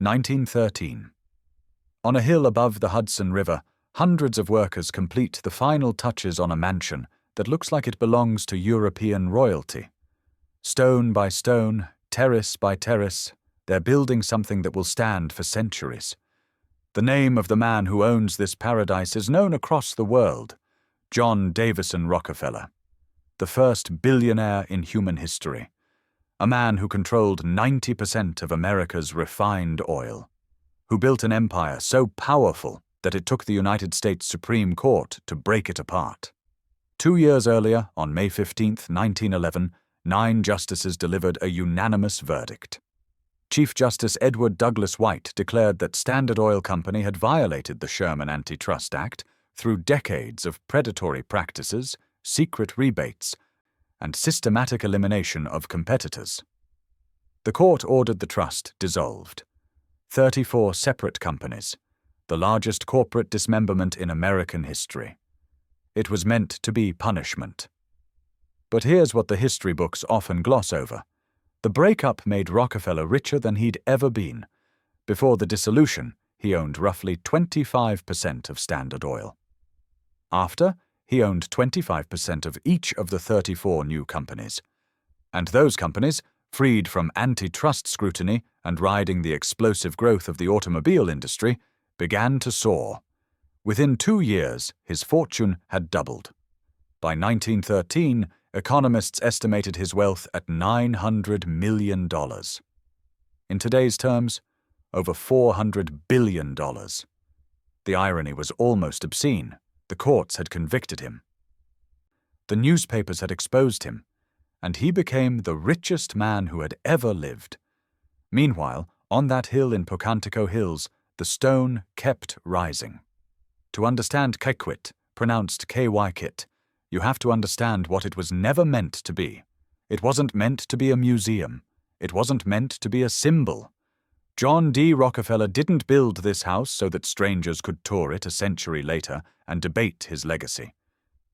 1913. On a hill above the Hudson River, hundreds of workers complete the final touches on a mansion that looks like it belongs to European royalty. Stone by stone, terrace by terrace, they're building something that will stand for centuries. The name of the man who owns this paradise is known across the world: John Davison Rockefeller, the first billionaire in human history, a man who controlled 90% of America's refined oil, who built an empire so powerful that it took the United States Supreme Court to break it apart. 2 years earlier, on May 15, 1911, 9 justices delivered a unanimous verdict. Chief Justice Edward Douglas White declared that Standard Oil Company had violated the Sherman Antitrust Act through decades of predatory practices, secret rebates, and systematic elimination of competitors. The court ordered the trust dissolved. 34 separate companies, the largest corporate dismemberment in American history. It was meant to be punishment. But here's what the history books often gloss over. The breakup made Rockefeller richer than he'd ever been. Before the dissolution, he owned roughly 25% of Standard Oil. After, he owned 25% of each of the 34 new companies. And those companies, freed from antitrust scrutiny and riding the explosive growth of the automobile industry, began to soar. Within 2 years, his fortune had doubled. By 1913, economists estimated his wealth at $900 million. In today's terms, over $400 billion. The irony was almost obscene. The courts had convicted him. The newspapers had exposed him, and he became the richest man who had ever lived. Meanwhile, on that hill in Pocantico Hills, the stone kept rising. To understand Kykuit, pronounced Kykuit, you have to understand what it was never meant to be. It wasn't meant to be a museum. It wasn't meant to be a symbol. John D. Rockefeller didn't build this house so that strangers could tour it a century later and debate his legacy.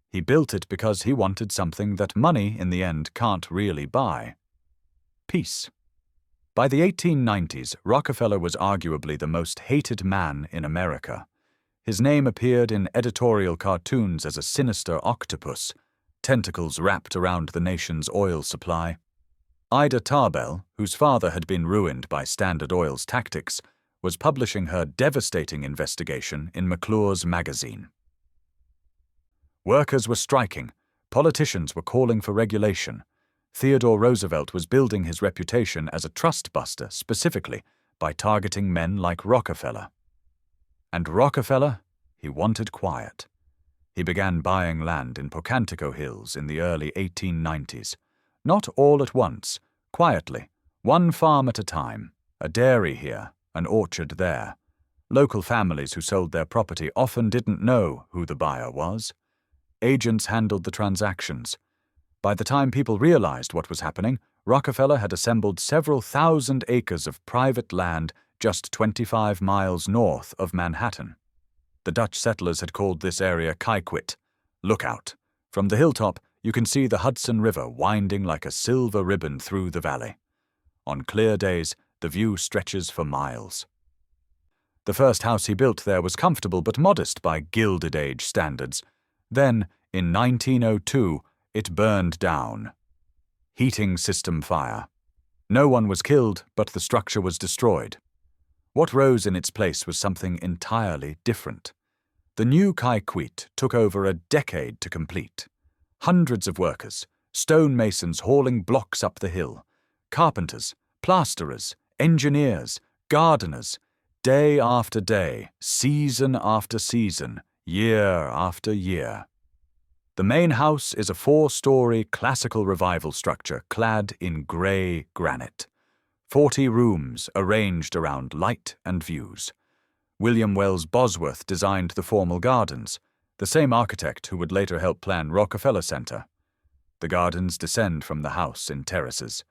He built it because he wanted something that money, in the end, can't really buy: peace. By the 1890s, Rockefeller was arguably the most hated man in America. His name appeared in editorial cartoons as a sinister octopus, tentacles wrapped around the nation's oil supply. Ida Tarbell, whose father had been ruined by Standard Oil's tactics, was publishing her devastating investigation in McClure's magazine. Workers were striking. Politicians were calling for regulation. Theodore Roosevelt was building his reputation as a trust buster specifically by targeting men like Rockefeller. And Rockefeller, he wanted quiet. He began buying land in Pocantico Hills in the early 1890s. Not all at once, quietly, one farm at a time, a dairy here, an orchard there. Local families who sold their property often didn't know who the buyer was. Agents handled the transactions. By the time people realized what was happening, Rockefeller had assembled several thousand acres of private land just 25 miles north of Manhattan. The Dutch settlers had called this area Kykuit, lookout. From the hilltop, you can see the Hudson River winding like a silver ribbon through the valley. On clear days, the view stretches for miles. The first house he built there was comfortable but modest by Gilded Age standards. Then, in 1902, it burned down. Heating system fire. No one was killed, but the structure was destroyed. What rose in its place was something entirely different. The new Kykuit took over a decade to complete. Hundreds of workers, stonemasons hauling blocks up the hill, carpenters, plasterers, engineers, gardeners, day after day, season after season, year after year. The main house is a 4-story classical revival structure clad in grey granite. 40 rooms arranged around light and views. William Wells Bosworth designed the formal gardens, the same architect who would later help plan Rockefeller Center. The gardens descend from the house in terraces.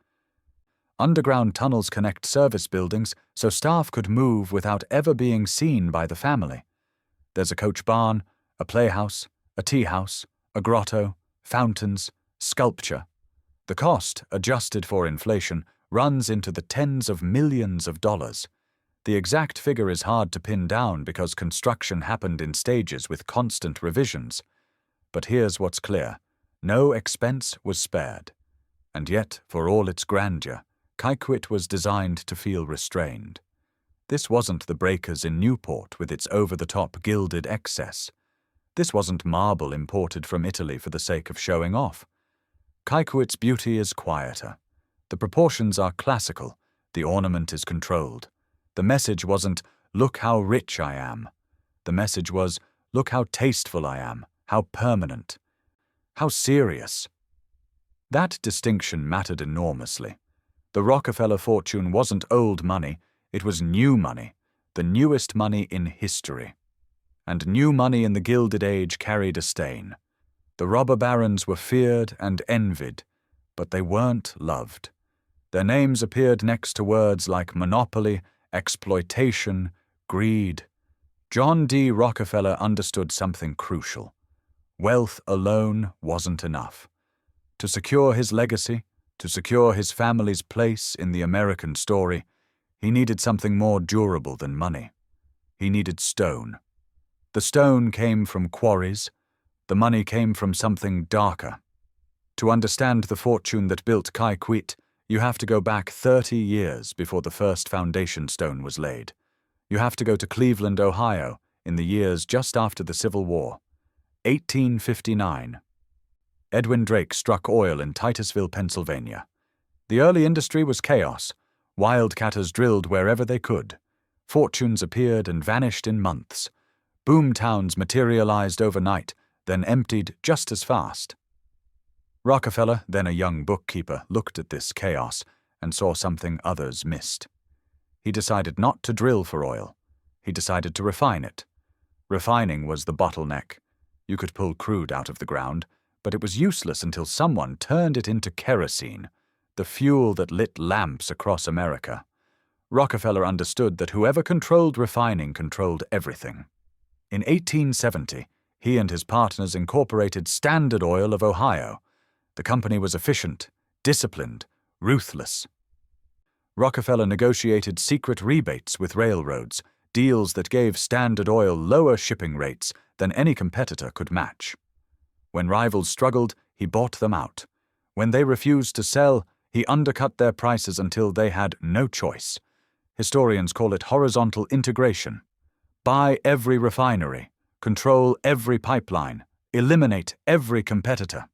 Underground tunnels connect service buildings so staff could move without ever being seen by the family. There's a coach barn, a playhouse, a tea house, a grotto, fountains, sculpture. The cost, adjusted for inflation, runs into the tens of millions of dollars. The exact figure is hard to pin down because construction happened in stages with constant revisions. But here's what's clear. No expense was spared. And yet, for all its grandeur, Kykuit was designed to feel restrained. This wasn't the breakers in Newport with its over-the-top gilded excess. This wasn't marble imported from Italy for the sake of showing off. Kykuit's beauty is quieter. The proportions are classical. The ornament is controlled. The message wasn't, "Look how rich I am." The message was, "Look how tasteful I am, how permanent, how serious." That distinction mattered enormously. The Rockefeller fortune wasn't old money, it was new money, the newest money in history. And new money in the Gilded Age carried a stain. The robber barons were feared and envied, but they weren't loved. Their names appeared next to words like monopoly, exploitation, greed. John D. Rockefeller understood something crucial. Wealth alone wasn't enough. To secure his legacy, to secure his family's place in the American story, he needed something more durable than money. He needed stone. The stone came from quarries. The money came from something darker. To understand the fortune that built Kykuit, you have to go back 30 years before the first foundation stone was laid. You have to go to Cleveland, Ohio, in the years just after the Civil War. 1859. Edwin Drake struck oil in Titusville, Pennsylvania. The early industry was chaos. Wildcatters drilled wherever they could. Fortunes appeared and vanished in months. Boom towns materialized overnight, then emptied just as fast. Rockefeller, then a young bookkeeper, looked at this chaos and saw something others missed. He decided not to drill for oil. He decided to refine it. Refining was the bottleneck. You could pull crude out of the ground, but it was useless until someone turned it into kerosene, the fuel that lit lamps across America. Rockefeller understood that whoever controlled refining controlled everything. In 1870, he and his partners incorporated Standard Oil of Ohio. The company was efficient, disciplined, ruthless. Rockefeller negotiated secret rebates with railroads, deals that gave Standard Oil lower shipping rates than any competitor could match. When rivals struggled, he bought them out. When they refused to sell, he undercut their prices until they had no choice. Historians call it horizontal integration. Buy every refinery, control every pipeline, eliminate every competitor.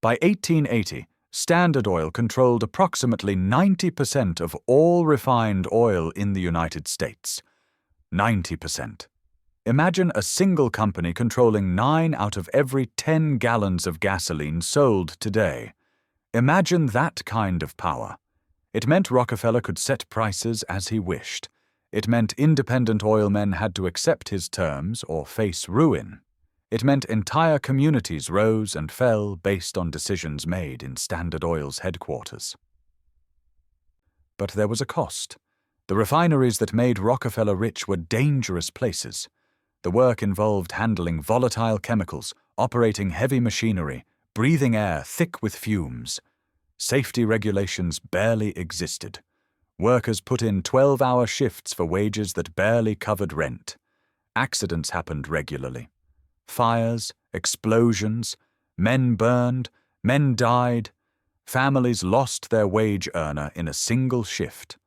By 1880, Standard Oil controlled approximately 90% of all refined oil in the United States. 90%. Imagine a single company controlling 9 out of every 10 gallons of gasoline sold today. Imagine that kind of power. It meant Rockefeller could set prices as he wished. It meant independent oilmen had to accept his terms or face ruin. It meant entire communities rose and fell based on decisions made in Standard Oil's headquarters. But there was a cost. The refineries that made Rockefeller rich were dangerous places. The work involved handling volatile chemicals, operating heavy machinery, breathing air thick with fumes. Safety regulations barely existed. Workers put in 12-hour shifts for wages that barely covered rent. Accidents happened regularly. Fires, explosions, men burned, men died. Families lost their wage earner in a single shift.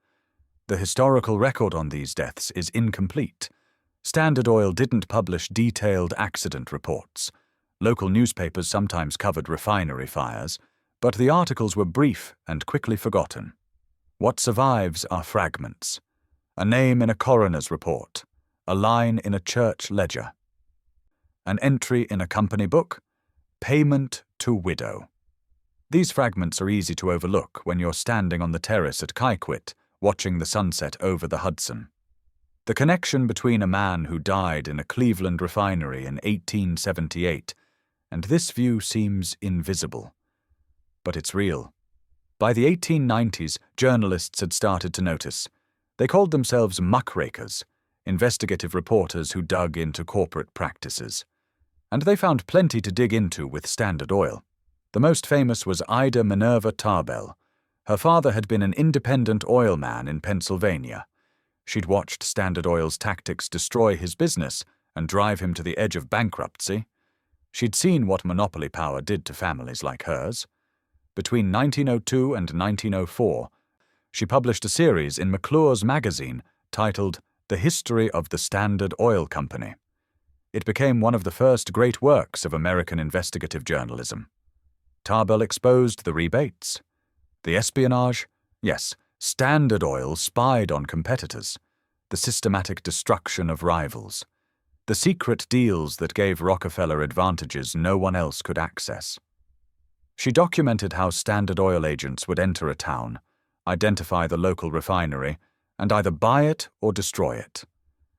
The historical record on these deaths is incomplete. Standard Oil didn't publish detailed accident reports. Local newspapers sometimes covered refinery fires, but the articles were brief and quickly forgotten. What survives are fragments. A name in a coroner's report, a line in a church ledger. An entry in a company book, payment to widow. These fragments are easy to overlook when you're standing on the terrace at Kykuit, watching the sunset over the Hudson. The connection between a man who died in a Cleveland refinery in 1878 and this view seems invisible. But it's real. By the 1890s, journalists had started to notice. They called themselves muckrakers, investigative reporters who dug into corporate practices. And they found plenty to dig into with Standard Oil. The most famous was Ida Minerva Tarbell. Her father had been an independent oil man in Pennsylvania. She'd watched Standard Oil's tactics destroy his business and drive him to the edge of bankruptcy. She'd seen what monopoly power did to families like hers. Between 1902 and 1904, she published a series in McClure's magazine titled The History of the Standard Oil Company. It became one of the first great works of American investigative journalism. Tarbell exposed the rebates, the espionage. Yes, Standard Oil spied on competitors, the systematic destruction of rivals, the secret deals that gave Rockefeller advantages no one else could access. She documented how Standard Oil agents would enter a town, identify the local refinery, and either buy it or destroy it.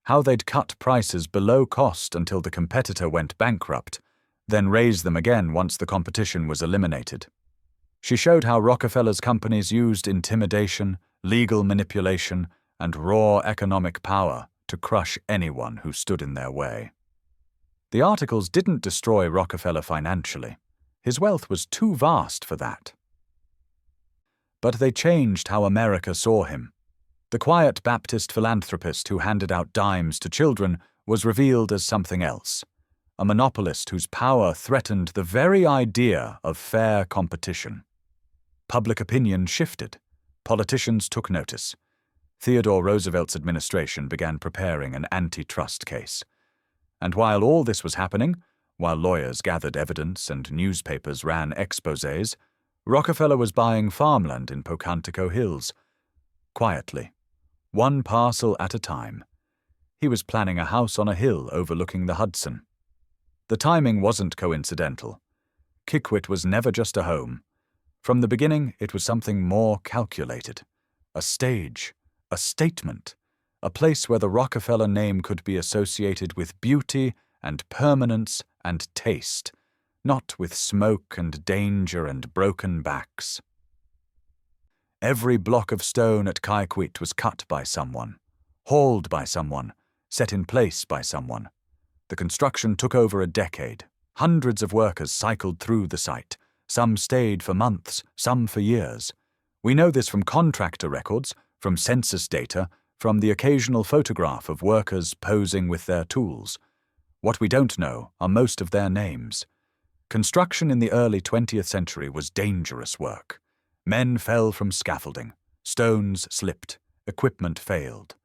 How they'd cut prices below cost until the competitor went bankrupt, then raise them again once the competition was eliminated. She showed how Rockefeller's companies used intimidation, legal manipulation, and raw economic power to crush anyone who stood in their way. The articles didn't destroy Rockefeller financially. His wealth was too vast for that. But they changed how America saw him. The quiet Baptist philanthropist who handed out dimes to children was revealed as something else, a monopolist whose power threatened the very idea of fair competition. Public opinion shifted. Politicians took notice. Theodore Roosevelt's administration began preparing an antitrust case. And while all this was happening, while lawyers gathered evidence and newspapers ran exposés, Rockefeller was buying farmland in Pocantico Hills. Quietly, one parcel at a time. He was planning a house on a hill overlooking the Hudson. The timing wasn't coincidental. Kykuit was never just a home. From the beginning, it was something more calculated. A stage, a statement, a place where the Rockefeller name could be associated with beauty and permanence and taste, not with smoke and danger and broken backs. Every block of stone at Kykuit was cut by someone, hauled by someone, set in place by someone. The construction took over a decade. Hundreds of workers cycled through the site. Some stayed for months, some for years. We know this from contractor records, from census data, from the occasional photograph of workers posing with their tools. What we don't know are most of their names. Construction in the early 20th century was dangerous work. Men fell from scaffolding. Stones slipped. Equipment failed.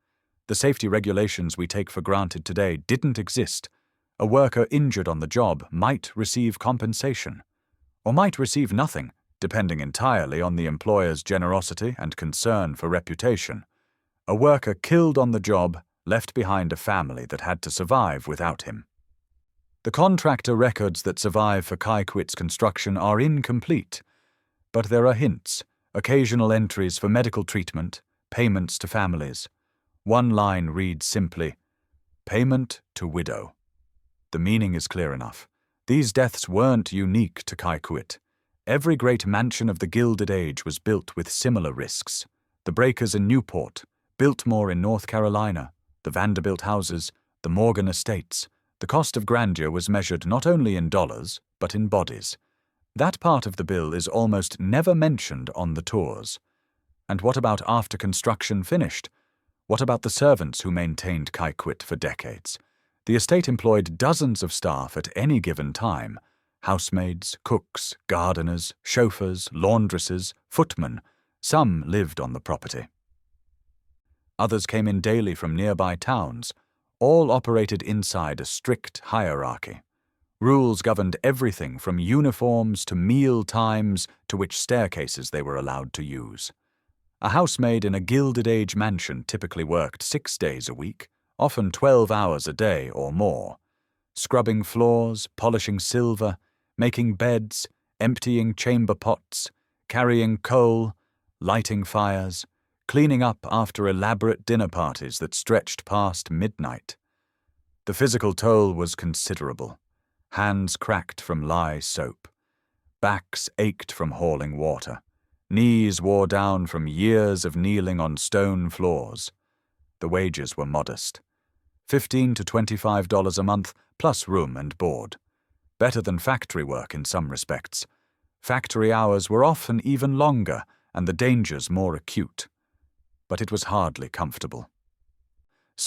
The safety regulations we take for granted today didn't exist. A worker injured on the job might receive compensation, or might receive nothing, depending entirely on the employer's generosity and concern for reputation. A worker killed on the job left behind a family that had to survive without him. The contractor records that survive for Kykuit's construction are incomplete, but there are hints, occasional entries for medical treatment, payments to families. One line reads simply, "Payment to widow." The meaning is clear enough. These deaths weren't unique to Kykuit. Every great mansion of the Gilded Age was built with similar risks. The Breakers in Newport, Biltmore in North Carolina, the Vanderbilt houses, the Morgan estates. The cost of grandeur was measured not only in dollars, but in bodies. That part of the bill is almost never mentioned on the tours. And what about after construction finished? What about the servants who maintained Kykuit for decades? The estate employed dozens of staff at any given time: housemaids, cooks, gardeners, chauffeurs, laundresses, footmen. Some lived on the property. Others came in daily from nearby towns. All operated inside a strict hierarchy. Rules governed everything from uniforms to meal times to which staircases they were allowed to use. A housemaid in a Gilded Age mansion typically worked 6 days a week, often 12 hours a day or more, scrubbing floors, polishing silver, making beds, emptying chamber pots, carrying coal, lighting fires, cleaning up after elaborate dinner parties that stretched past midnight. The physical toll was considerable. Hands cracked from lye soap. Backs ached from hauling water. Knees wore down from years of kneeling on stone floors. The wages were modest. $15 to $25 a month, plus room and board. Better than factory work in some respects. Factory hours were often even longer, and the dangers more acute. But it was hardly comfortable.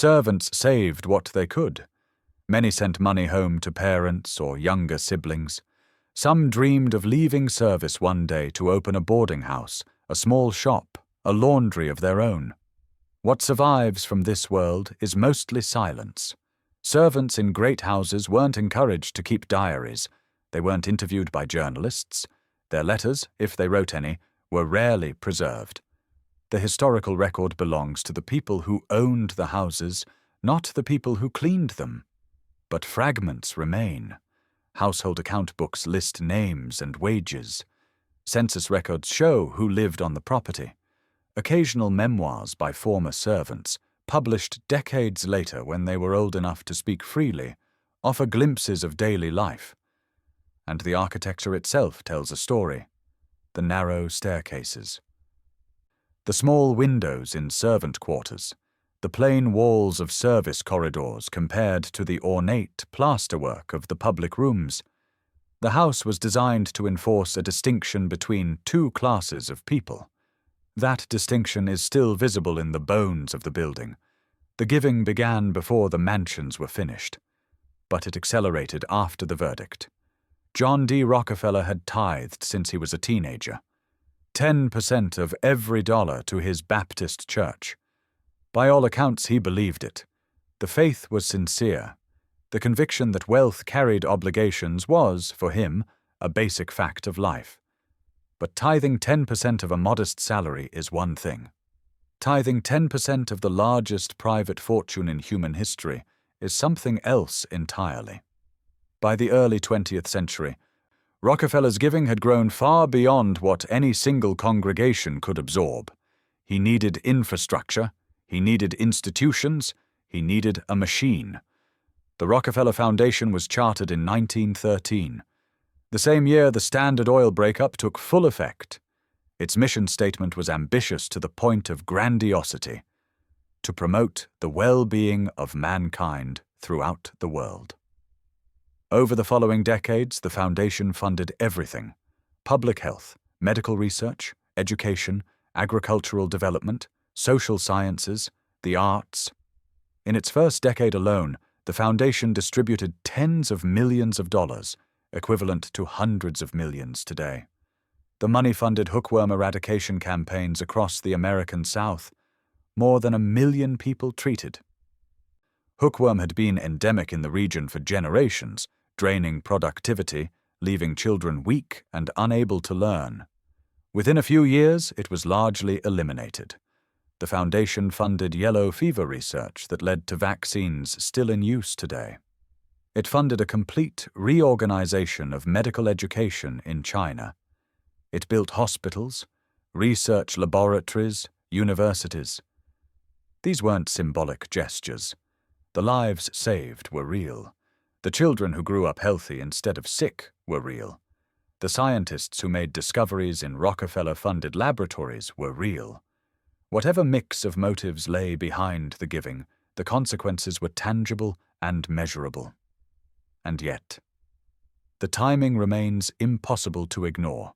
Servants saved what they could. Many sent money home to parents or younger siblings. Some dreamed of leaving service one day to open a boarding house, a small shop, a laundry of their own. What survives from this world is mostly silence. Servants in great houses weren't encouraged to keep diaries. They weren't interviewed by journalists. Their letters, if they wrote any, were rarely preserved. The historical record belongs to the people who owned the houses, not the people who cleaned them. But fragments remain. Household account books list names and wages. Census records show who lived on the property. Occasional memoirs by former servants, published decades later when they were old enough to speak freely, offer glimpses of daily life. And the architecture itself tells a story. The narrow staircases. The small windows in servant quarters. The plain walls of service corridors compared to the ornate plasterwork of the public rooms. The house was designed to enforce a distinction between two classes of people. That distinction is still visible in the bones of the building. The giving began before the mansions were finished, but it accelerated after the verdict. John D. Rockefeller had tithed since he was a teenager. 10% of every dollar to his Baptist church. By all accounts, he believed it. The faith was sincere. The conviction that wealth carried obligations was, for him, a basic fact of life. But tithing 10% of a modest salary is one thing. Tithing 10% of the largest private fortune in human history is something else entirely. By the early 20th century, Rockefeller's giving had grown far beyond what any single congregation could absorb. He needed infrastructure, he needed institutions, he needed a machine. The Rockefeller Foundation was chartered in 1913. The same year the Standard Oil breakup took full effect. Its mission statement was ambitious to the point of grandiosity: to promote the well-being of mankind throughout the world. Over the following decades, the foundation funded everything: public health, medical research, education, agricultural development, social sciences, the arts. In its first decade alone, the foundation distributed tens of millions of dollars, equivalent to hundreds of millions today. The money funded hookworm eradication campaigns across the American South. More than 1 million people treated. Hookworm had been endemic in the region for generations, draining productivity, leaving children weak and unable to learn. Within a few years, it was largely eliminated. The foundation funded yellow fever research that led to vaccines still in use today. It funded a complete reorganization of medical education in China. It built hospitals, research laboratories, universities. These weren't symbolic gestures. The lives saved were real. The children who grew up healthy instead of sick were real. The scientists who made discoveries in Rockefeller-funded laboratories were real. Whatever mix of motives lay behind the giving, the consequences were tangible and measurable. And yet, the timing remains impossible to ignore.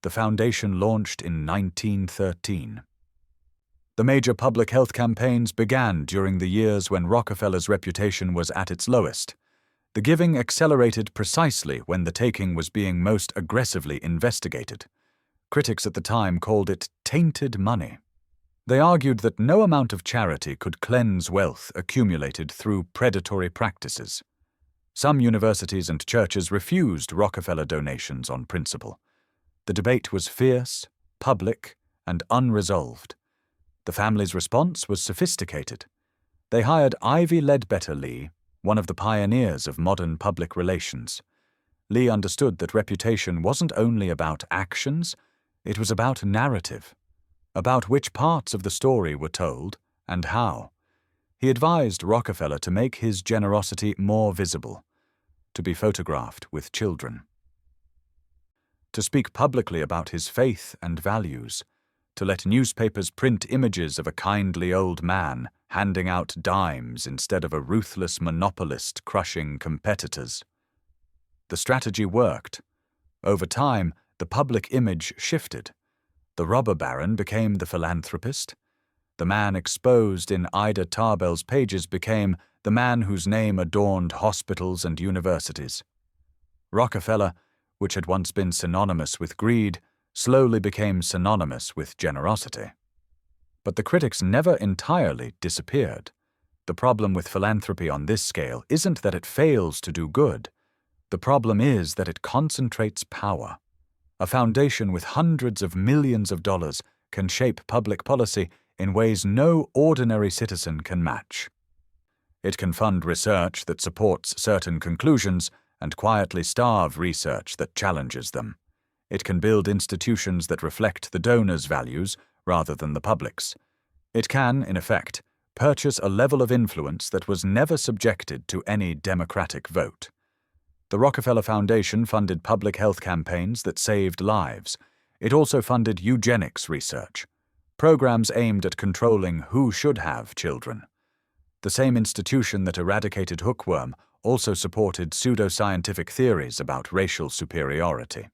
The foundation launched in 1913. The major public health campaigns began during the years when Rockefeller's reputation was at its lowest. The giving accelerated precisely when the taking was being most aggressively investigated. Critics at the time called it tainted money. They argued that no amount of charity could cleanse wealth accumulated through predatory practices. Some universities and churches refused Rockefeller donations on principle. The debate was fierce, public, and unresolved. The family's response was sophisticated. They hired Ivy Ledbetter Lee, one of the pioneers of modern public relations. Lee understood that reputation wasn't only about actions, it was about narrative, about which parts of the story were told and how. He advised Rockefeller to make his generosity more visible, to be photographed with children, to speak publicly about his faith and values, to let newspapers print images of a kindly old man handing out dimes instead of a ruthless monopolist crushing competitors. The strategy worked. Over time, the public image shifted. The robber baron became the philanthropist. The man exposed in Ida Tarbell's pages became the man whose name adorned hospitals and universities. Rockefeller, which had once been synonymous with greed, slowly became synonymous with generosity. But the critics never entirely disappeared. The problem with philanthropy on this scale isn't that it fails to do good. The problem is that it concentrates power. A foundation with hundreds of millions of dollars can shape public policy in ways no ordinary citizen can match. It can fund research that supports certain conclusions and quietly starve research that challenges them. It can build institutions that reflect the donor's values rather than the public's. It can, in effect, purchase a level of influence that was never subjected to any democratic vote. The Rockefeller Foundation funded public health campaigns that saved lives. It also funded eugenics research, programs aimed at controlling who should have children. The same institution that eradicated hookworm also supported pseudoscientific theories about racial superiority.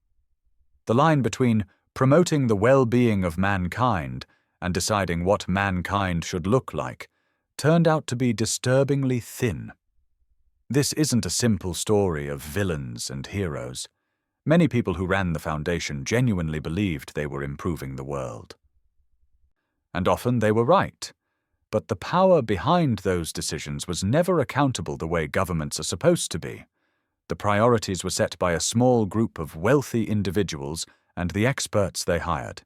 The line between promoting the well-being of mankind and deciding what mankind should look like turned out to be disturbingly thin. This isn't a simple story of villains and heroes. Many people who ran the foundation genuinely believed they were improving the world. And often they were right. But the power behind those decisions was never accountable the way governments are supposed to be. The priorities were set by a small group of wealthy individuals and the experts they hired.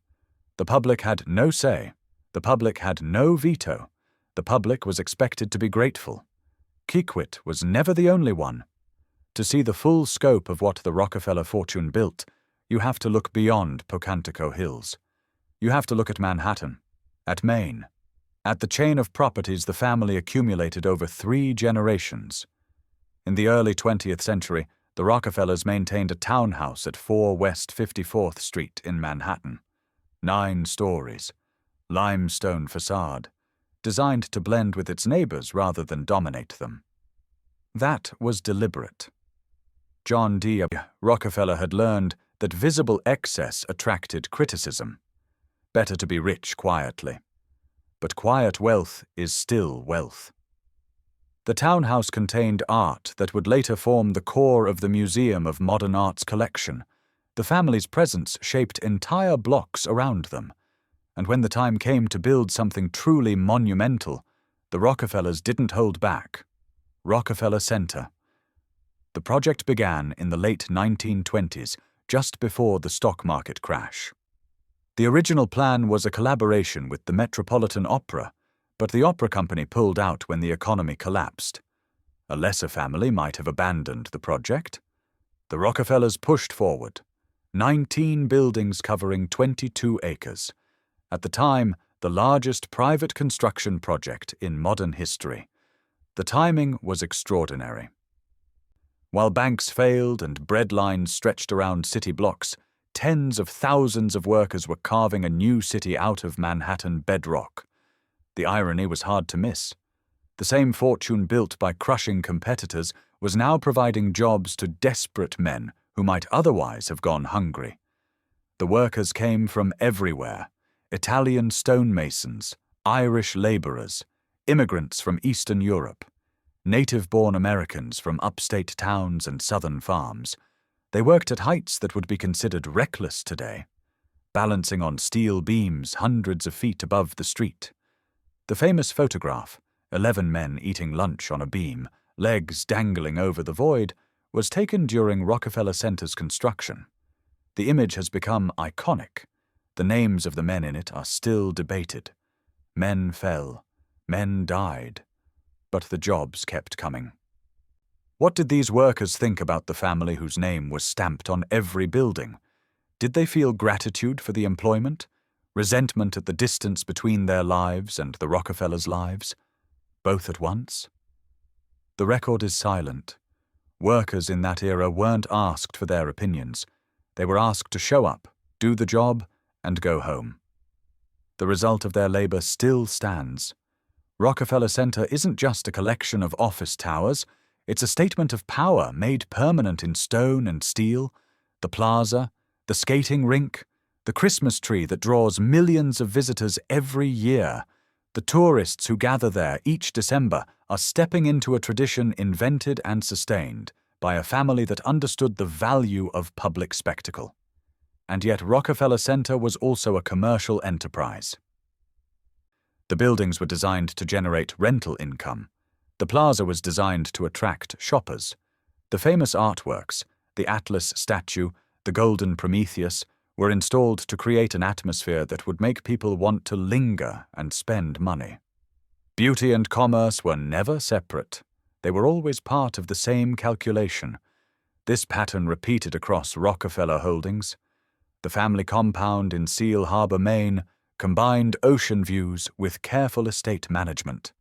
The public had no say. The public had no veto. The public was expected to be grateful. Kykuit was never the only one. To see the full scope of what the Rockefeller fortune built, you have to look beyond Pocantico Hills. You have to look at Manhattan, at Maine, at the chain of properties the family accumulated over 3 generations. In the early 20th century, the Rockefellers maintained a townhouse at 4 West 54th Street in Manhattan. 9 stories, limestone facade, designed to blend with its neighbors rather than dominate them. That was deliberate. John D. Rockefeller had learned that visible excess attracted criticism. Better to be rich quietly. But quiet wealth is still wealth. The townhouse contained art that would later form the core of the Museum of Modern Art's collection. The family's presence shaped entire blocks around them. And when the time came to build something truly monumental, the Rockefellers didn't hold back. Rockefeller Center. The project began in the late 1920s, just before the stock market crash. The original plan was a collaboration with the Metropolitan Opera, but the opera company pulled out when the economy collapsed. A lesser family might have abandoned the project. The Rockefellers pushed forward. 19 buildings covering 22 acres. At the time, the largest private construction project in modern history. The timing was extraordinary. While banks failed and bread lines stretched around city blocks, tens of thousands of workers were carving a new city out of Manhattan bedrock. The irony was hard to miss. The same fortune built by crushing competitors was now providing jobs to desperate men who might otherwise have gone hungry. The workers came from everywhere. Italian stonemasons, Irish laborers, immigrants from Eastern Europe, native-born Americans from upstate towns and southern farms. They worked at heights that would be considered reckless today, balancing on steel beams hundreds of feet above the street. The famous photograph, 11 men eating lunch on a beam, legs dangling over the void, was taken during Rockefeller Center's construction. The image has become iconic. The names of the men in it are still debated. Men fell, men died, but the jobs kept coming. What did these workers think about the family whose name was stamped on every building? Did they feel gratitude for the employment? Resentment at the distance between their lives and the Rockefellers' lives? Both at once? The record is silent. Workers in that era weren't asked for their opinions. They were asked to show up, do the job, and go home. The result of their labor still stands. Rockefeller Center isn't just a collection of office towers. It's a statement of power made permanent in stone and steel. The plaza, the skating rink, the Christmas tree that draws millions of visitors every year. The tourists who gather there each December are stepping into a tradition invented and sustained by a family that understood the value of public spectacle. And yet Rockefeller Center was also a commercial enterprise. The buildings were designed to generate rental income. The plaza was designed to attract shoppers. The famous artworks, the Atlas statue, the Golden Prometheus, were installed to create an atmosphere that would make people want to linger and spend money. Beauty and commerce were never separate. They were always part of the same calculation. This pattern repeated across Rockefeller Holdings. The family compound in Seal Harbor, Maine, combined ocean views with careful estate management.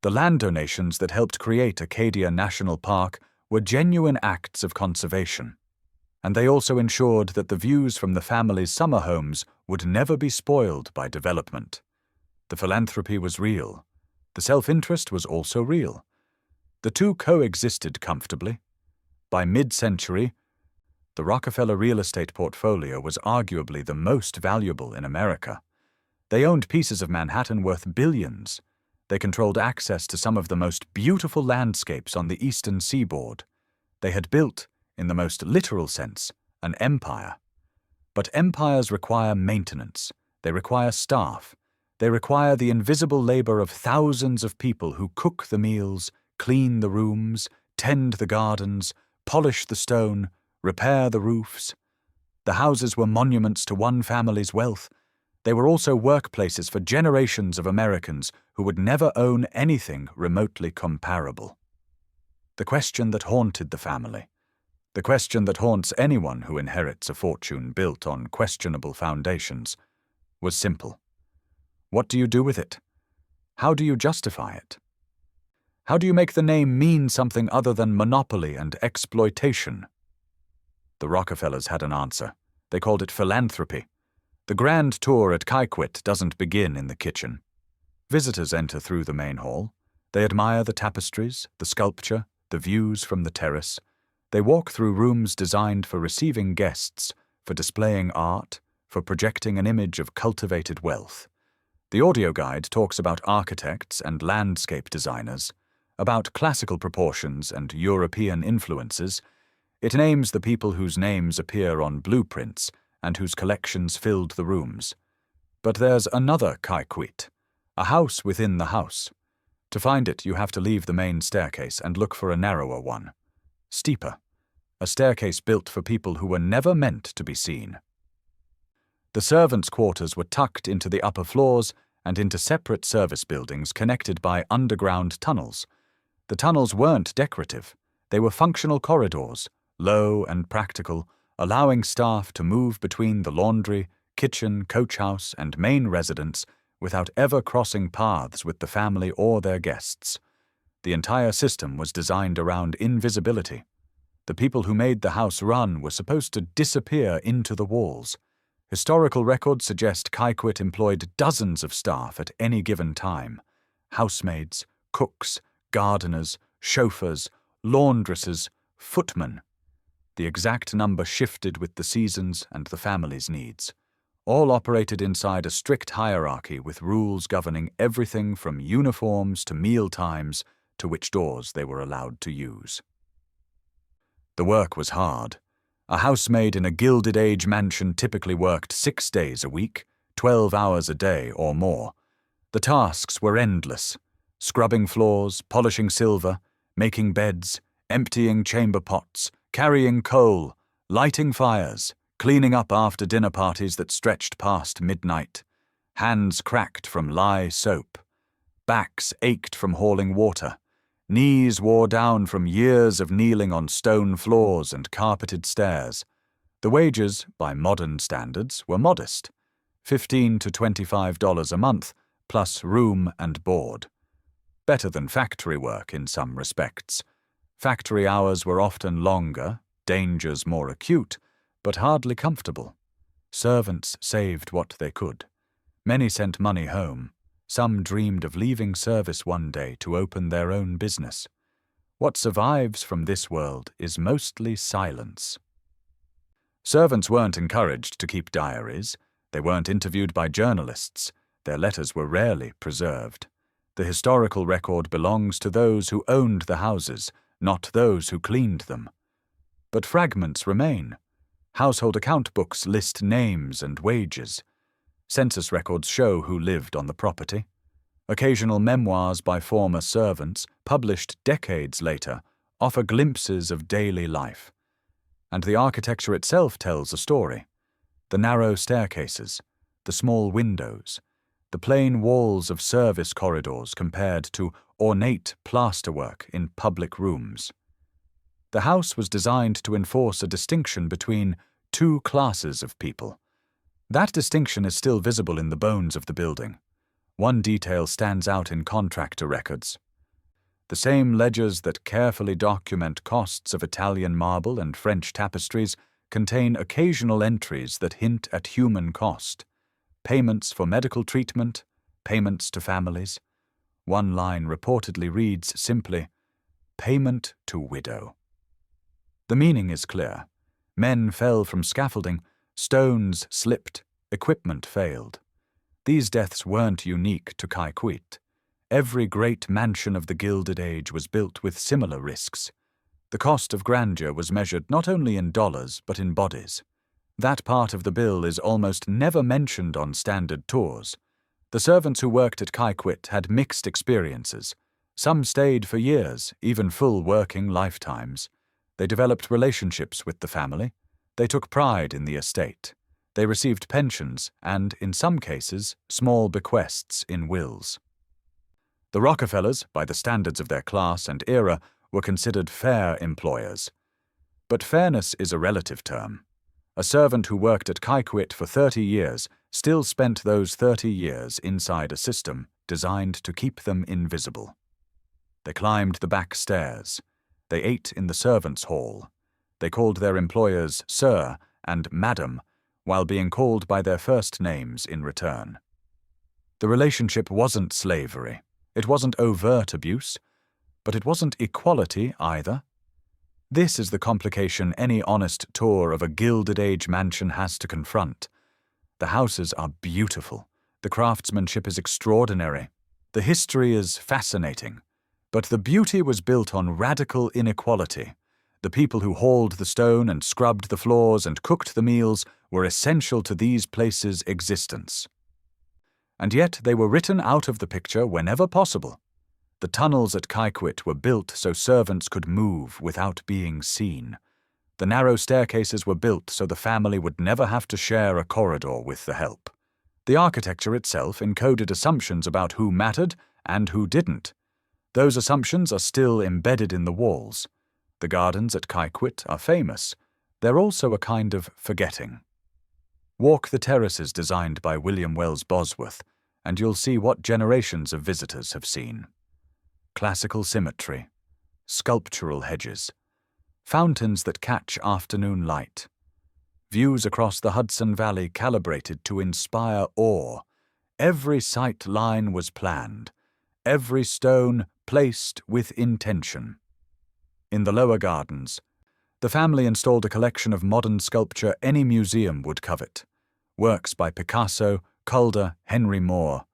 The land donations that helped create Acadia National Park were genuine acts of conservation, and they also ensured that the views from the family's summer homes would never be spoiled by development. The philanthropy was real. The self-interest was also real. The two coexisted comfortably. By mid-century, the Rockefeller real estate portfolio was arguably the most valuable in America. They owned pieces of Manhattan worth billions. They controlled access to some of the most beautiful landscapes on the eastern seaboard. They had built, in the most literal sense, an empire. But empires require maintenance. They require staff. They require the invisible labor of thousands of people who cook the meals, clean the rooms, tend the gardens, polish the stone, repair the roofs. The houses were monuments to one family's wealth. They were also workplaces for generations of Americans who would never own anything remotely comparable. The question that haunted the family, the question that haunts anyone who inherits a fortune built on questionable foundations, was simple. What do you do with it? How do you justify it? How do you make the name mean something other than monopoly and exploitation? The Rockefellers had an answer. They called it philanthropy. The grand tour at Kykuit doesn't begin in the kitchen. Visitors enter through the main hall. They admire the tapestries, the sculpture, the views from the terrace. They walk through rooms designed for receiving guests, for displaying art, for projecting an image of cultivated wealth. The audio guide talks about architects and landscape designers, about classical proportions and European influences. It names the people whose names appear on blueprints and whose collections filled the rooms. But there's another Kykuit, a house within the house. To find it, you have to leave the main staircase and look for a narrower one, steeper, a staircase built for people who were never meant to be seen. The servants' quarters were tucked into the upper floors and into separate service buildings connected by underground tunnels. The tunnels weren't decorative. They were functional corridors, low and practical, allowing staff to move between the laundry, kitchen, coach house, and main residence without ever crossing paths with the family or their guests. The entire system was designed around invisibility. The people who made the house run were supposed to disappear into the walls. Historical records suggest Kykuit employed dozens of staff at any given time: housemaids, cooks, gardeners, chauffeurs, laundresses, footmen. The exact number shifted with the seasons and the family's needs. All operated inside a strict hierarchy with rules governing everything from uniforms to meal times to which doors they were allowed to use. The work was hard. A housemaid in a Gilded Age mansion typically worked 6 days a week, 12 hours a day or more. The tasks were endless: scrubbing floors, polishing silver, making beds, emptying chamber pots, carrying coal, lighting fires, cleaning up after dinner parties that stretched past midnight. Hands cracked from lye soap. Backs ached from hauling water. Knees wore down from years of kneeling on stone floors and carpeted stairs. The wages, by modern standards, were modest: $15 to $25 a month, plus room and board. Better than factory work in some respects. Factory hours were often longer, dangers more acute, but hardly comfortable. Servants saved what they could. Many sent money home. Some dreamed of leaving service one day to open their own business. What survives from this world is mostly silence. Servants weren't encouraged to keep diaries. They weren't interviewed by journalists. Their letters were rarely preserved. The historical record belongs to those who owned the houses, not those who cleaned them. But fragments remain. Household account books list names and wages. Census records show who lived on the property. Occasional memoirs by former servants, published decades later, offer glimpses of daily life. And the architecture itself tells a story. The narrow staircases, the small windows, the plain walls of service corridors compared to ornate plasterwork in public rooms. The house was designed to enforce a distinction between two classes of people. That distinction is still visible in the bones of the building. One detail stands out in contractor records. The same ledgers that carefully document costs of Italian marble and French tapestries contain occasional entries that hint at human cost. Payments for medical treatment, payments to families. One line reportedly reads simply, "Payment to widow." The meaning is clear. Men fell from scaffolding, stones slipped, equipment failed. These deaths weren't unique to Kykuit. Every great mansion of the Gilded Age was built with similar risks. The cost of grandeur was measured not only in dollars but in bodies. That part of the bill is almost never mentioned on standard tours. The servants who worked at Kykuit had mixed experiences. Some stayed for years, even full working lifetimes. They developed relationships with the family. They took pride in the estate. They received pensions and, in some cases, small bequests in wills. The Rockefellers, by the standards of their class and era, were considered fair employers. But fairness is a relative term. A servant who worked at Kykuit for 30 years still spent those 30 years inside a system designed to keep them invisible. They climbed the back stairs. They ate in the servants' hall. They called their employers Sir and Madam, while being called by their first names in return. The relationship wasn't slavery. It wasn't overt abuse, but it wasn't equality either. This is the complication any honest tour of a Gilded Age mansion has to confront. The houses are beautiful. The craftsmanship is extraordinary. The history is fascinating. But the beauty was built on radical inequality. The people who hauled the stone and scrubbed the floors and cooked the meals were essential to these places' existence. And yet they were written out of the picture whenever possible. The tunnels at Kykuit were built so servants could move without being seen. The narrow staircases were built so the family would never have to share a corridor with the help. The architecture itself encoded assumptions about who mattered and who didn't. Those assumptions are still embedded in the walls. The gardens at Kykuit are famous. They're also a kind of forgetting. Walk the terraces designed by William Wells Bosworth, and you'll see what generations of visitors have seen. Classical symmetry, sculptural hedges, fountains that catch afternoon light, views across the Hudson Valley calibrated to inspire awe. Every sight line was planned, every stone placed with intention. In the lower gardens, the family installed a collection of modern sculpture any museum would covet. Works by Picasso, Calder, Henry Moore.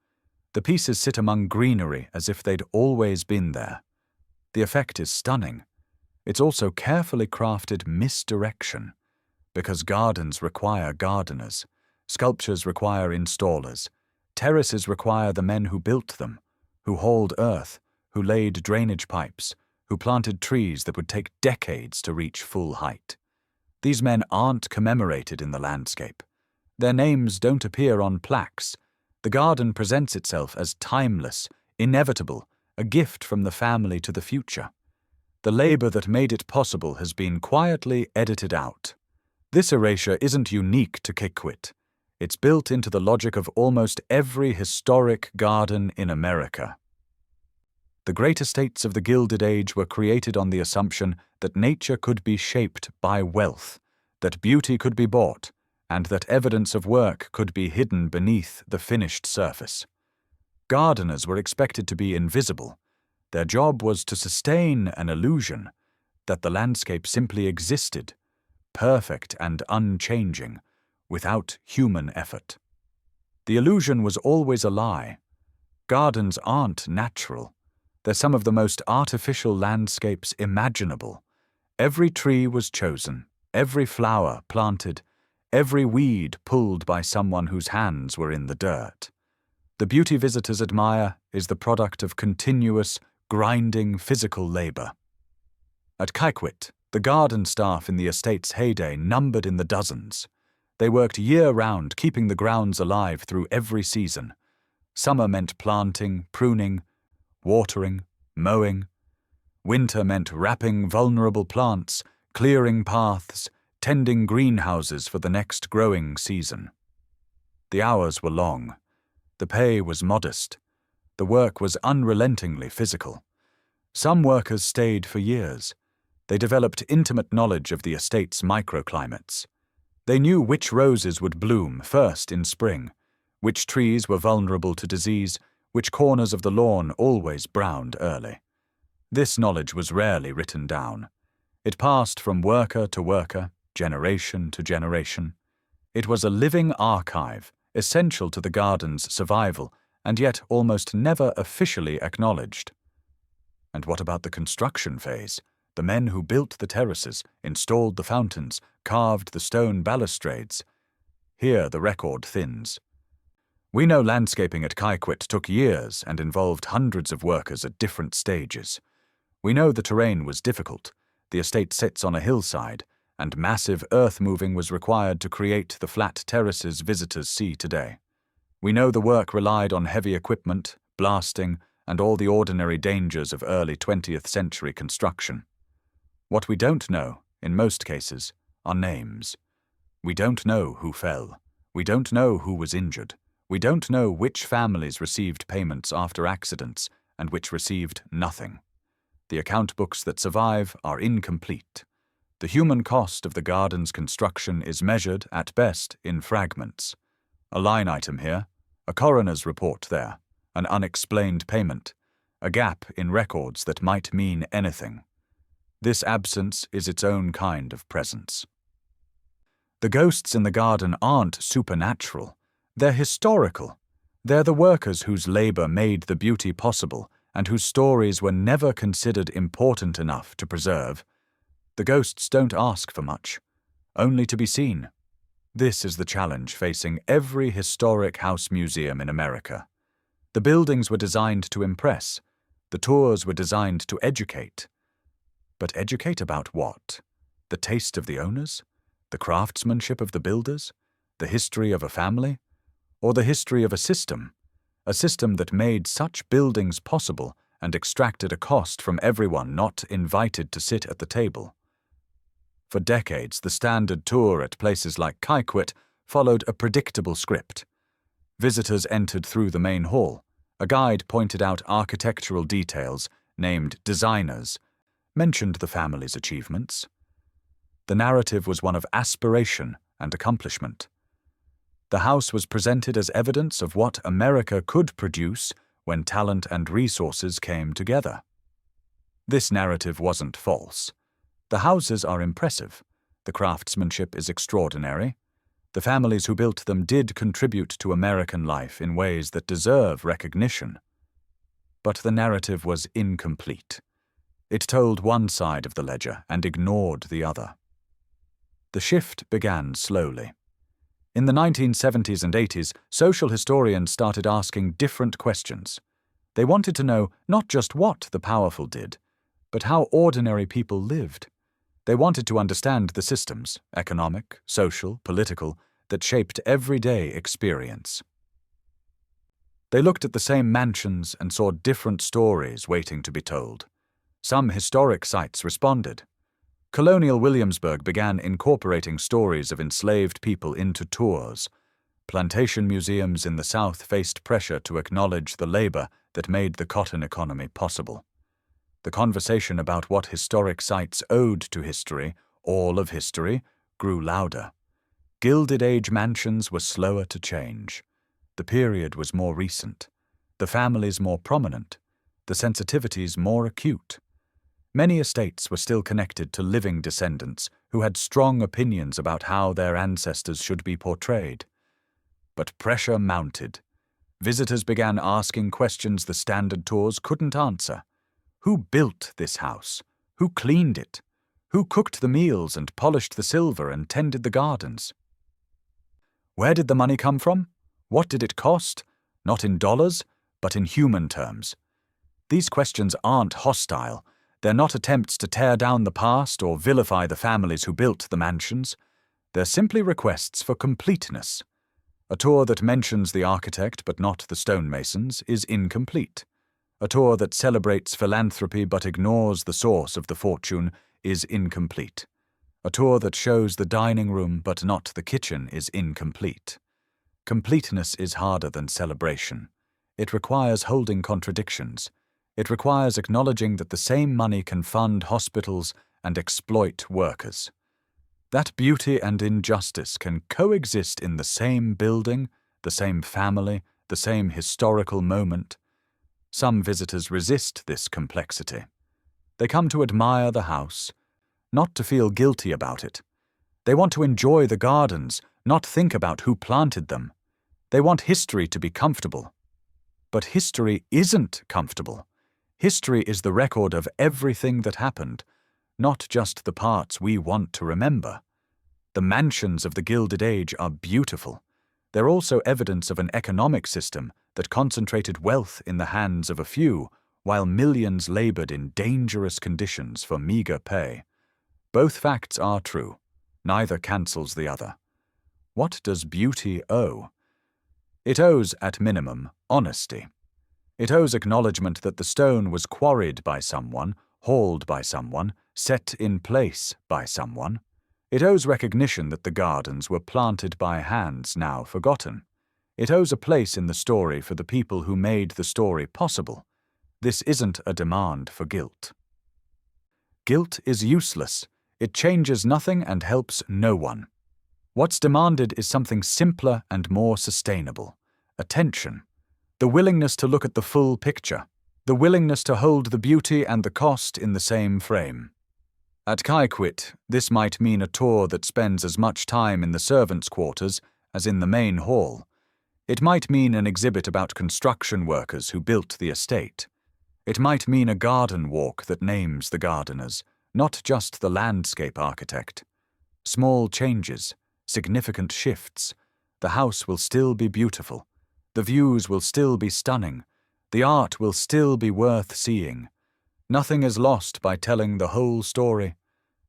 The pieces sit among greenery as if they'd always been there. The effect is stunning. It's also carefully crafted misdirection, because gardens require gardeners, sculptures require installers, terraces require the men who built them, who hauled earth, who laid drainage pipes, who planted trees that would take decades to reach full height. These men aren't commemorated in the landscape. Their names don't appear on plaques. The garden presents itself as timeless, inevitable, a gift from the family to the future. The labor that made it possible has been quietly edited out. This erasure isn't unique to Kykuit. It's built into the logic of almost every historic garden in America. The great estates of the Gilded Age were created on the assumption that nature could be shaped by wealth, that beauty could be bought, and that evidence of work could be hidden beneath the finished surface. Gardeners were expected to be invisible. Their job was to sustain an illusion that the landscape simply existed, perfect and unchanging, without human effort. The illusion was always a lie. Gardens aren't natural. They're some of the most artificial landscapes imaginable. Every tree was chosen, every flower planted, every weed pulled by someone whose hands were in the dirt. The beauty visitors admire is the product of continuous, grinding physical labor. At Kykuit, the garden staff in the estate's heyday numbered in the dozens. They worked year-round, keeping the grounds alive through every season. Summer meant planting, pruning, watering, mowing. Winter meant wrapping vulnerable plants, clearing paths, tending greenhouses for the next growing season. The hours were long. The pay was modest. The work was unrelentingly physical. Some workers stayed for years. They developed intimate knowledge of the estate's microclimates. They knew which roses would bloom first in spring, which trees were vulnerable to disease, which corners of the lawn always browned early. This knowledge was rarely written down. It passed from worker to worker, generation to generation. It was a living archive, essential to the garden's survival, and yet almost never officially acknowledged. And what about the construction phase? The men who built the terraces, installed the fountains, carved the stone balustrades. Here the record thins. We know landscaping at Kykuit took years and involved hundreds of workers at different stages. We know the terrain was difficult. The estate sits on a hillside, and massive earth-moving was required to create the flat terraces visitors see today. We know the work relied on heavy equipment, blasting, and all the ordinary dangers of early 20th century construction. What we don't know, in most cases, are names. We don't know who fell. We don't know who was injured. We don't know which families received payments after accidents and which received nothing. The account books that survive are incomplete. The human cost of the garden's construction is measured, at best, in fragments. A line item here, a coroner's report there, an unexplained payment, a gap in records that might mean anything. This absence is its own kind of presence. The ghosts in the garden aren't supernatural. They're historical. They're the workers whose labor made the beauty possible and whose stories were never considered important enough to preserve. The ghosts don't ask for much, only to be seen. This is the challenge facing every historic house museum in America. The buildings were designed to impress. The tours were designed to educate. But educate about what? The taste of the owners? The craftsmanship of the builders? The history of a family? Or the history of a system that made such buildings possible and extracted a cost from everyone not invited to sit at the table? For decades, the standard tour at places like Kykuit followed a predictable script. Visitors entered through the main hall. A guide pointed out architectural details, named designers, mentioned the family's achievements. The narrative was one of aspiration and accomplishment. The house was presented as evidence of what America could produce when talent and resources came together. This narrative wasn't false. The houses are impressive. The craftsmanship is extraordinary. The families who built them did contribute to American life in ways that deserve recognition. But the narrative was incomplete. It told one side of the ledger and ignored the other. The shift began slowly. In the 1970s and 80s, social historians started asking different questions. They wanted to know not just what the powerful did, but how ordinary people lived. They wanted to understand the systems, economic, social, political, that shaped everyday experience. They looked at the same mansions and saw different stories waiting to be told. Some historic sites responded. Colonial Williamsburg began incorporating stories of enslaved people into tours. Plantation museums in the South faced pressure to acknowledge the labor that made the cotton economy possible. The conversation about what historic sites owed to history, all of history, grew louder. Gilded Age mansions were slower to change. The period was more recent. The families more prominent. The sensitivities more acute. Many estates were still connected to living descendants who had strong opinions about how their ancestors should be portrayed. But pressure mounted. Visitors began asking questions the standard tours couldn't answer. Who built this house? Who cleaned it? Who cooked the meals and polished the silver and tended the gardens? Where did the money come from? What did it cost? Not in dollars, but in human terms. These questions aren't hostile. They're not attempts to tear down the past or vilify the families who built the mansions. They're simply requests for completeness. A tour that mentions the architect but not the stonemasons is incomplete. A tour that celebrates philanthropy but ignores the source of the fortune is incomplete. A tour that shows the dining room but not the kitchen is incomplete. Completeness is harder than celebration. It requires holding contradictions. It requires acknowledging that the same money can fund hospitals and exploit workers. That beauty and injustice can coexist in the same building, the same family, the same historical moment. Some visitors resist this complexity. They come to admire the house, not to feel guilty about it. They want to enjoy the gardens, not think about who planted them. They want history to be comfortable. But history isn't comfortable. History is the record of everything that happened, not just the parts we want to remember. The mansions of the Gilded Age are beautiful. They're also evidence of an economic system that concentrated wealth in the hands of a few, while millions labored in dangerous conditions for meager pay. Both facts are true. Neither cancels the other. What does beauty owe? It owes, at minimum, honesty. It owes acknowledgement that the stone was quarried by someone, hauled by someone, set in place by someone. It owes recognition that the gardens were planted by hands now forgotten. It owes a place in the story for the people who made the story possible. This isn't a demand for guilt. Guilt is useless. It changes nothing and helps no one. What's demanded is something simpler and more sustainable. Attention. The willingness to look at the full picture. The willingness to hold the beauty and the cost in the same frame. At Kykuit, this might mean a tour that spends as much time in the servants' quarters as in the main hall. It might mean an exhibit about construction workers who built the estate. It might mean a garden walk that names the gardeners, not just the landscape architect. Small changes, significant shifts. The house will still be beautiful. The views will still be stunning. The art will still be worth seeing. Nothing is lost by telling the whole story.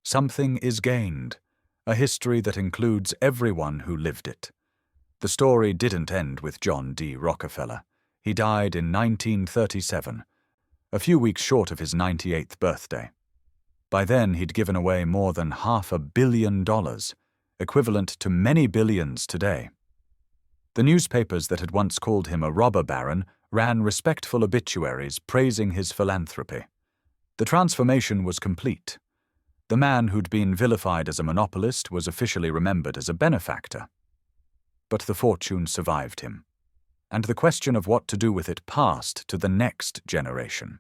Something is gained, a history that includes everyone who lived it. The story didn't end with John D. Rockefeller. He died in 1937, a few weeks short of his 98th birthday. By then, he'd given away more than $500 million, equivalent to many billions today. The newspapers that had once called him a robber baron ran respectful obituaries praising his philanthropy. The transformation was complete. The man who'd been vilified as a monopolist was officially remembered as a benefactor. But the fortune survived him, and the question of what to do with it passed to the next generation.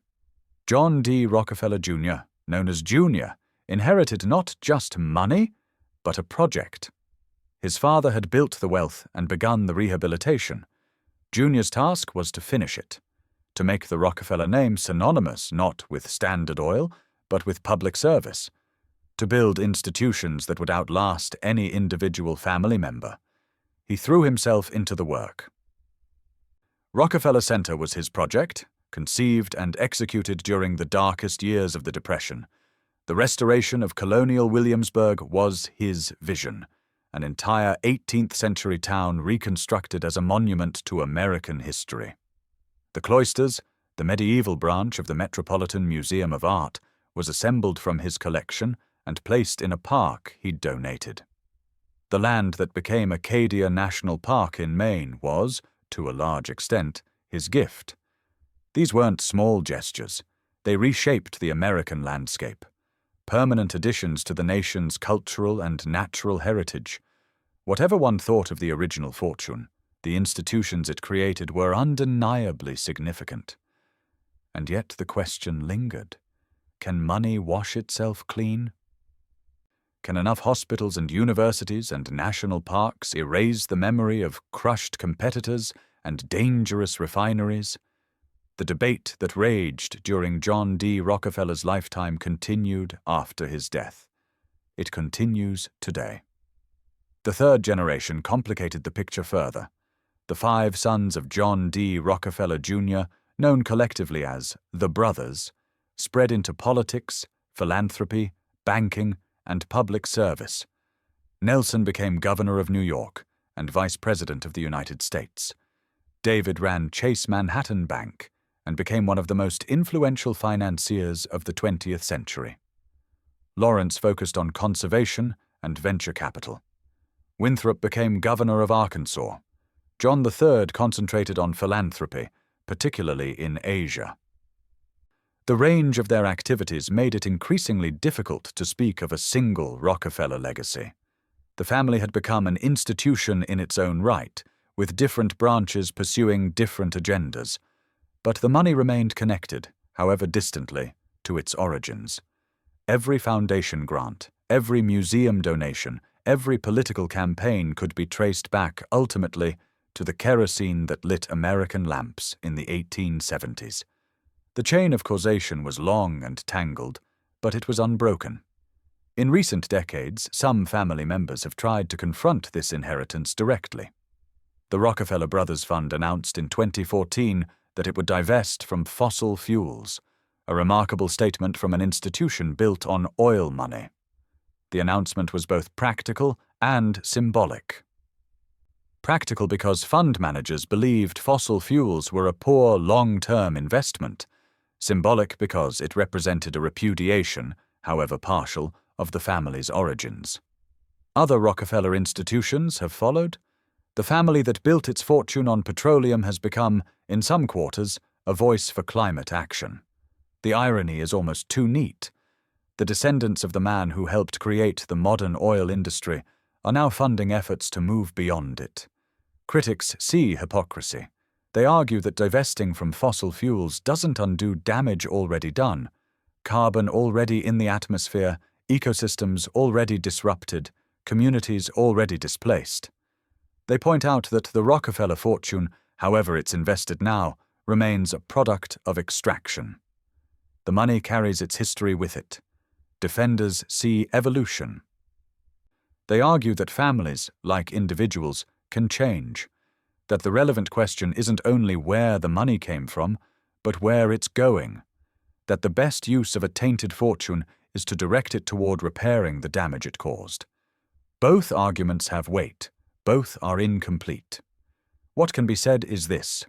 John D. Rockefeller Jr., known as Junior, inherited not just money, but a project. His father had built the wealth and begun the rehabilitation. Junior's task was to finish it, to make the Rockefeller name synonymous not with Standard Oil, but with public service, to build institutions that would outlast any individual family member. He threw himself into the work. Rockefeller Center was his project, conceived and executed during the darkest years of the Depression. The restoration of colonial Williamsburg was his vision, an entire 18th-century town reconstructed as a monument to American history. The Cloisters, the medieval branch of the Metropolitan Museum of Art, was assembled from his collection and placed in a park he'd donated. The land that became Acadia National Park in Maine was, to a large extent, his gift. These weren't small gestures. They reshaped the American landscape. Permanent additions to the nation's cultural and natural heritage. Whatever one thought of the original fortune, the institutions it created were undeniably significant. And yet the question lingered. Can money wash itself clean? Can enough hospitals and universities and national parks erase the memory of crushed competitors and dangerous refineries? The debate that raged during John D. Rockefeller's lifetime continued after his death. It continues today. The third generation complicated the picture further. The 5 sons of John D. Rockefeller Jr., known collectively as the Brothers, spread into politics, philanthropy, banking, and public service. Nelson became governor of New York and vice president of the United States. David ran Chase Manhattan Bank and became one of the most influential financiers of the 20th century. Lawrence focused on conservation and venture capital. Winthrop became governor of Arkansas. John III concentrated on philanthropy, particularly in Asia. The range of their activities made it increasingly difficult to speak of a single Rockefeller legacy. The family had become an institution in its own right, with different branches pursuing different agendas. But the money remained connected, however distantly, to its origins. Every foundation grant, every museum donation, every political campaign could be traced back, ultimately, to the kerosene that lit American lamps in the 1870s. The chain of causation was long and tangled, but it was unbroken. In recent decades, some family members have tried to confront this inheritance directly. The Rockefeller Brothers Fund announced in 2014 that it would divest from fossil fuels, a remarkable statement from an institution built on oil money. The announcement was both practical and symbolic. Practical because fund managers believed fossil fuels were a poor long-term investment. Symbolic because it represented a repudiation, however partial, of the family's origins. Other Rockefeller institutions have followed. The family that built its fortune on petroleum has become, in some quarters, a voice for climate action. The irony is almost too neat. The descendants of the man who helped create the modern oil industry are now funding efforts to move beyond it. Critics see hypocrisy. They argue that divesting from fossil fuels doesn't undo damage already done, carbon already in the atmosphere, ecosystems already disrupted, communities already displaced. They point out that the Rockefeller fortune, however it's invested now, remains a product of extraction. The money carries its history with it. Defenders see evolution. They argue that families, like individuals, can change, that the relevant question isn't only where the money came from, but where it's going, that the best use of a tainted fortune is to direct it toward repairing the damage it caused. Both arguments have weight, both are incomplete. What can be said is this: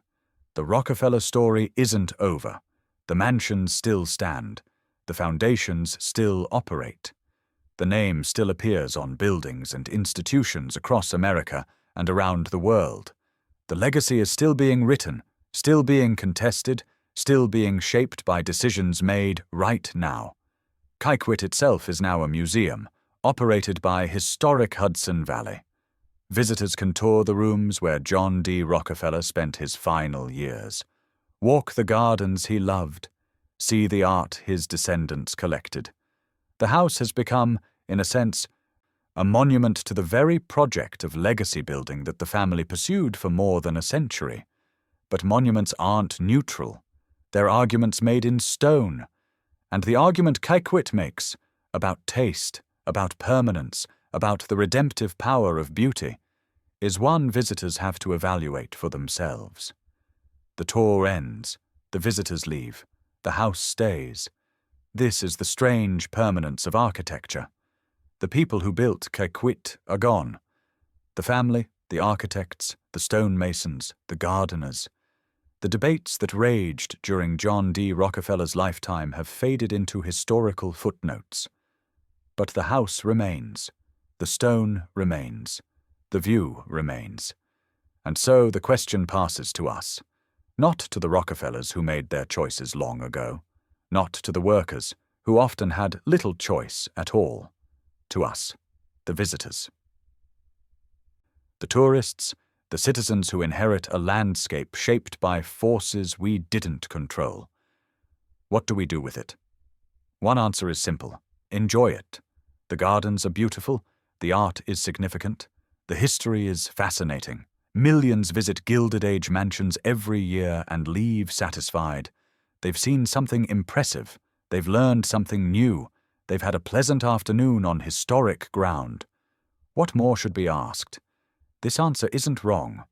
the Rockefeller story isn't over. The mansions still stand. The foundations still operate. The name still appears on buildings and institutions across America and around the world. The legacy is still being written, still being contested, still being shaped by decisions made right now. Kykuit itself is now a museum, operated by historic Hudson Valley. Visitors can tour the rooms where John D. Rockefeller spent his final years, walk the gardens he loved, see the art his descendants collected. The house has become, in a sense, a monument to the very project of legacy building that the family pursued for more than a century. But monuments aren't neutral. They're arguments made in stone. And the argument Kykuit makes about taste, about permanence, about the redemptive power of beauty, is one visitors have to evaluate for themselves. The tour ends, the visitors leave, the house stays. This is the strange permanence of architecture. The people who built Kykuit are gone. The family, the architects, the stonemasons, the gardeners. The debates that raged during John D. Rockefeller's lifetime have faded into historical footnotes. But the house remains. The stone remains. The view remains. And so the question passes to us, not to the Rockefellers who made their choices long ago, not to the workers who often had little choice at all. To us, the visitors. The tourists, the citizens who inherit a landscape shaped by forces we didn't control. What do we do with it? One answer is simple: enjoy it. The gardens are beautiful, the art is significant, the history is fascinating. Millions visit Gilded Age mansions every year and leave satisfied. They've seen something impressive, they've learned something new, they've had a pleasant afternoon on historic ground. What more should be asked? This answer isn't wrong.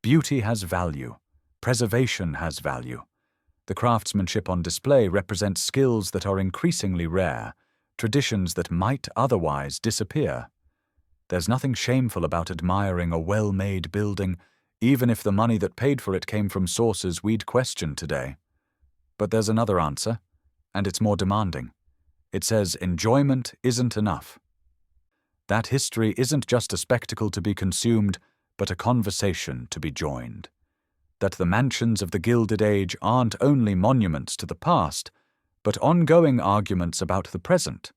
Beauty has value. Preservation has value. The craftsmanship on display represents skills that are increasingly rare, traditions that might otherwise disappear. There's nothing shameful about admiring a well-made building, even if the money that paid for it came from sources we'd question today. But there's another answer, and it's more demanding. It says enjoyment isn't enough. That history isn't just a spectacle to be consumed, but a conversation to be joined. That the mansions of the Gilded Age aren't only monuments to the past, but ongoing arguments about the present.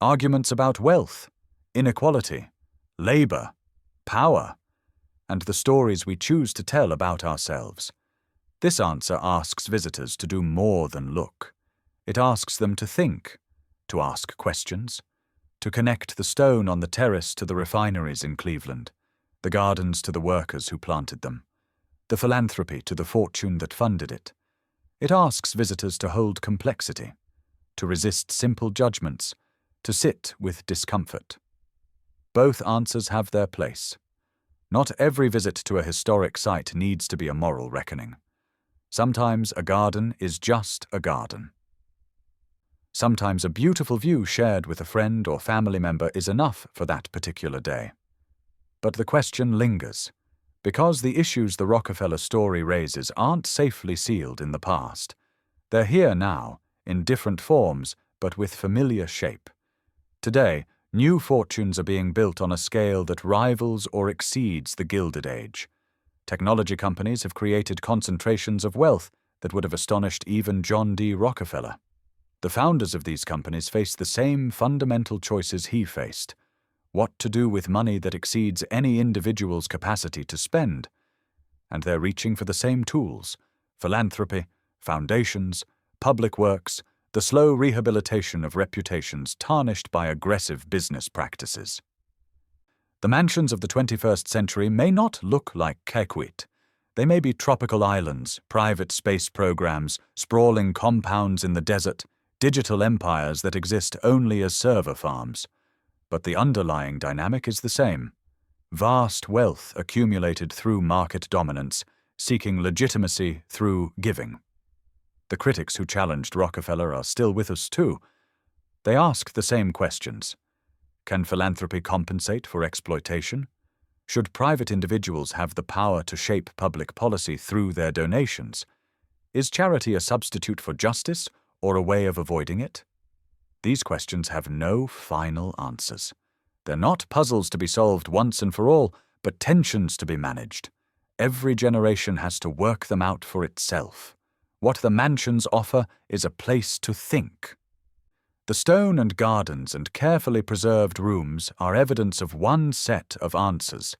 Arguments about wealth, inequality, labor, power, and the stories we choose to tell about ourselves. This answer asks visitors to do more than look. It asks them to think, to ask questions, to connect the stone on the terrace to the refineries in Cleveland, the gardens to the workers who planted them, the philanthropy to the fortune that funded it. It asks visitors to hold complexity, to resist simple judgments, to sit with discomfort. Both answers have their place. Not every visit to a historic site needs to be a moral reckoning. Sometimes a garden is just a garden. Sometimes a beautiful view shared with a friend or family member is enough for that particular day. But the question lingers, because the issues the Rockefeller story raises aren't safely sealed in the past. They're here now, in different forms, but with familiar shape. Today, new fortunes are being built on a scale that rivals or exceeds the Gilded Age. Technology companies have created concentrations of wealth that would have astonished even John D. Rockefeller. The founders of these companies face the same fundamental choices he faced: what to do with money that exceeds any individual's capacity to spend. And they're reaching for the same tools: philanthropy, foundations, public works, the slow rehabilitation of reputations tarnished by aggressive business practices. The mansions of the 21st century may not look like Kykuit. They may be tropical islands, private space programs, sprawling compounds in the desert, digital empires that exist only as server farms. But the underlying dynamic is the same: vast wealth accumulated through market dominance, seeking legitimacy through giving. The critics who challenged Rockefeller are still with us too. They ask the same questions. Can philanthropy compensate for exploitation? Should private individuals have the power to shape public policy through their donations? Is charity a substitute for justice or a way of avoiding it? These questions have no final answers. They're not puzzles to be solved once and for all, but tensions to be managed. Every generation has to work them out for itself. What the mansions offer is a place to think. The stone and gardens and carefully preserved rooms are evidence of one set of answers,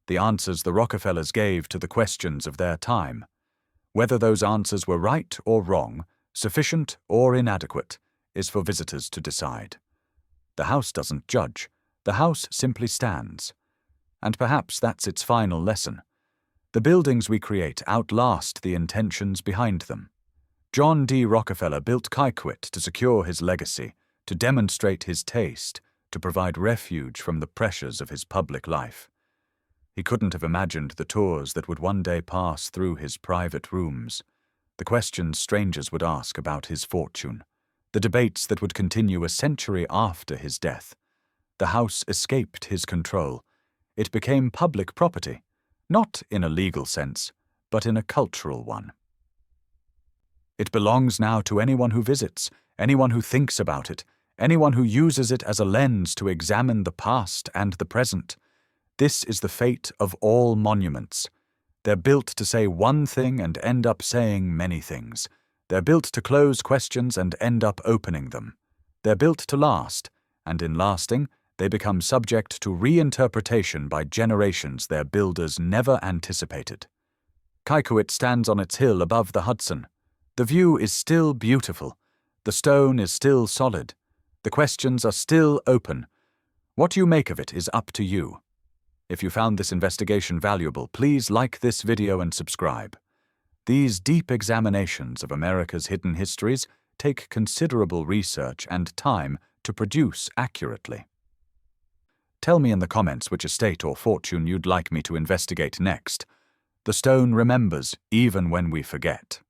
the answers the Rockefellers gave to the questions of their time. Whether those answers were right or wrong, sufficient or inadequate, is for visitors to decide. The house doesn't judge. The house simply stands. And perhaps that's its final lesson. The buildings we create outlast the intentions behind them. John D. Rockefeller built Kykuit to secure his legacy, to demonstrate his taste, to provide refuge from the pressures of his public life. He couldn't have imagined the tours that would one day pass through his private rooms, the questions strangers would ask about his fortune, the debates that would continue a century after his death. The house escaped his control. It became public property, not in a legal sense, but in a cultural one. It belongs now to anyone who visits, anyone who thinks about it, anyone who uses it as a lens to examine the past and the present. This is the fate of all monuments. They're built to say one thing and end up saying many things. They're built to close questions and end up opening them. They're built to last, and in lasting, they become subject to reinterpretation by generations their builders never anticipated. Kykuit stands on its hill above the Hudson. The view is still beautiful. The stone is still solid. The questions are still open, What you make of it is up to you. If you found this investigation valuable, please like this video and subscribe. These deep examinations of America's hidden histories take considerable research and time to produce accurately. Tell me in the comments which estate or fortune you'd like me to investigate next. The stone remembers even when we forget.